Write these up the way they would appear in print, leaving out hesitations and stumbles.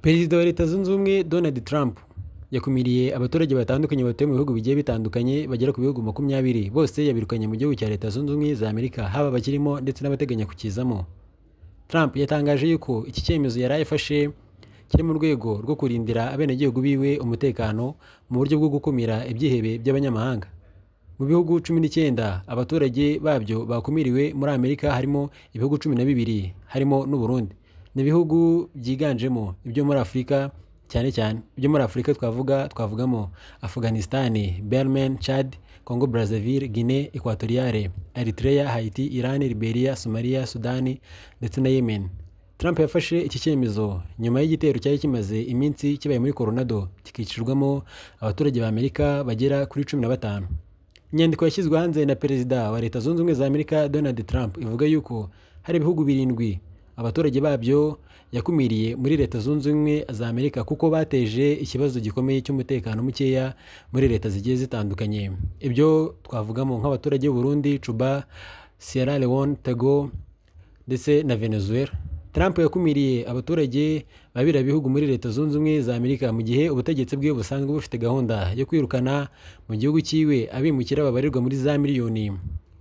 Perezida wa Leta Zunze Ubumwe Donald Trump yakumiriye abaturage batandukanye batuye mu bihugu bigiye bitandukanye bagera ku bihugu 20 bose yabirukanye mu gihugu cya Leta Zunze Ubumwe za Amerika, haba bakirimo ndetse n'abateganya kukizamo. Trump yatangaje yuko iki cyemezo yari yafashe kiri mu rwego rwo kurindira abenegihugu biwe umutekano mu buryo bwo gukumira ibyihebe by'abanyamahanga. Mu bihugu 19 abaturage babyo bakumiriwe muri Amerika harimo ibihugu 12 harimo n'u Burundi. Ni ibihugu byiganjemo ibyo muri Afurika, cyane cyane ibyo muri Afurika twavugamo Afghanistan, Benin, Chad, Congo Brazzaville, Guinée Equatoriale, Eritrea, Haiti, Iran, Liberia, Somalia, Sudani ndetse na Yemen. Trump yafashe iki cyemezo nyuma y'igitero cyari kimaze iminsi kibaye muri Colorado kikicirwamo abaturage ba Amerika bagera kuri 15. Inyandiko yashyizwe hanze na Perezida wa Leta Zunze Ubumwe za Amerika Donald Trump ivuga yuko hari ibihugu 7 abaturage babyo yakumiriye muri Leta Zunze Ubumwe za Amerika kuko bateje ikibazo gikomeye cy'umutekano mukeya muri leta zigiye zitandukanye. Ibyo twavugamo nk'abaturage b'u Burundi, Cuba, Sierra Leone, Togo ndetse na Venezuela. Trump yakumiriye abaturage babira bihugu muri Leta Zunze Ubumwe za Amerika mu gihe ubutegetsi bwe busanzwe bufite gahunda yo kwirukana mu gihugu cyiwe abimukira babarirwa muri za miliyoni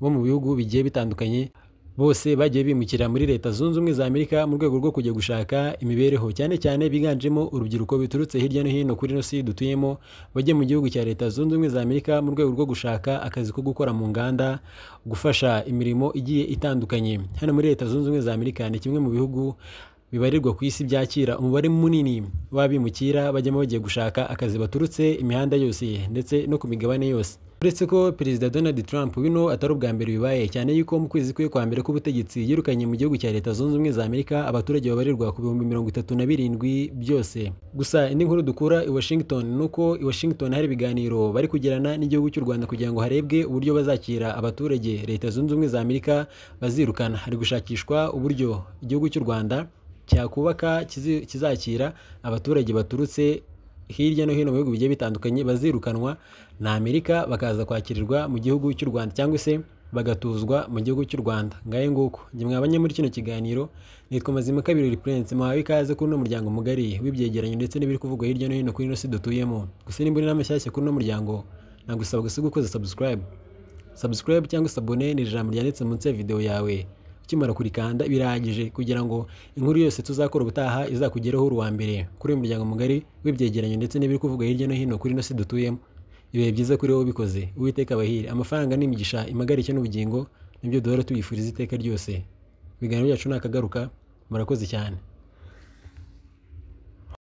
bo mu bihugu bigiye bitandukanye. Bose bagiye bimukira muri Leta Zunze Ubumwe za Amerika mu rwego rwo kujya gushaka imibereho, cyane cyane biganjemo urubyiruko biturutse hirya no hino kuri ino si dutuyemo, bajye mu gihugu cya Leta Zunze Ubumwe za Amerika mu rwego rwo gushaka akazi ko gukora mu nganda, gufasha imirimo igiye itandukanye. Hano muri Leta Zunze Ubumwe za Amerika ni kimwe mu bihugu bibarirwa ku isi byakira umubare munini w'abimukira bajyamo bagiye gushaka akazi baturutse imihanda yose ndetse no ku migabane yose. Uretse ko Perezida Donald Trump bino atari ubwa mbere bibaye, cyane yuko mu kwezi kwa mbere k'ubutegetsi yirukanye mu gihugu cya Leta Zunze Ubumwe za Amerika abaturage babarirwa ku 37,000 byose. Gusa indi nkuru dukura i Washington nuko i Washington hari ibiganiro bari kugirana n'igihugu cy'u Rwanda kugira ngo harebwe uburyo bazakira abaturage Leta Zunze Ubumwe za Amerika bazirukana. Hari gushakishwa uburyo igihugu cy'u Rwanda cyakubaka kizakira abaturage baturutse hirya no hino mu bihugu bigiye bitandukanye bazirukanwa na Amerika bakaza kwakirirwa mu gihugu cy'u Rwanda, cyangwa se bagatuzwa mu gihugu cy'u Rwanda. Ngaye nguko njye mwabanye muri kino kiganiro, nitwa Mazimhaka Birori Prince, muhawe ikaze kuri uno muryango mugari w'ibyegeranyo ndetse n'ibiri kuvugwa hirya no hino kuri ino si dutuyemo. Gusa nimbona n'amashyashya kuri uno muryango nagusaba gukoza subscribe cyangwa se abone, ni ijambo ryanditse munsi ya video yawe. Ukimara kurikanda birahagije kugira ngo inkuru yose tuzakora ubutaha izakugereho uri uwa mbere kuri uyu muryango mugari w'ibyegeranyo ndetse n'ibiri kuvugwa hirya no hino kuri ino si dutuyemo. Ibihe byiza kuri wowe ubikoze, Uwiteka abahire. Amafaranga n'imigisha, impagarike n'ubugingo nibyo duhora tubifuriza iteka ryose. Ibiganiro byacu nakagaruka, murakoze cyane.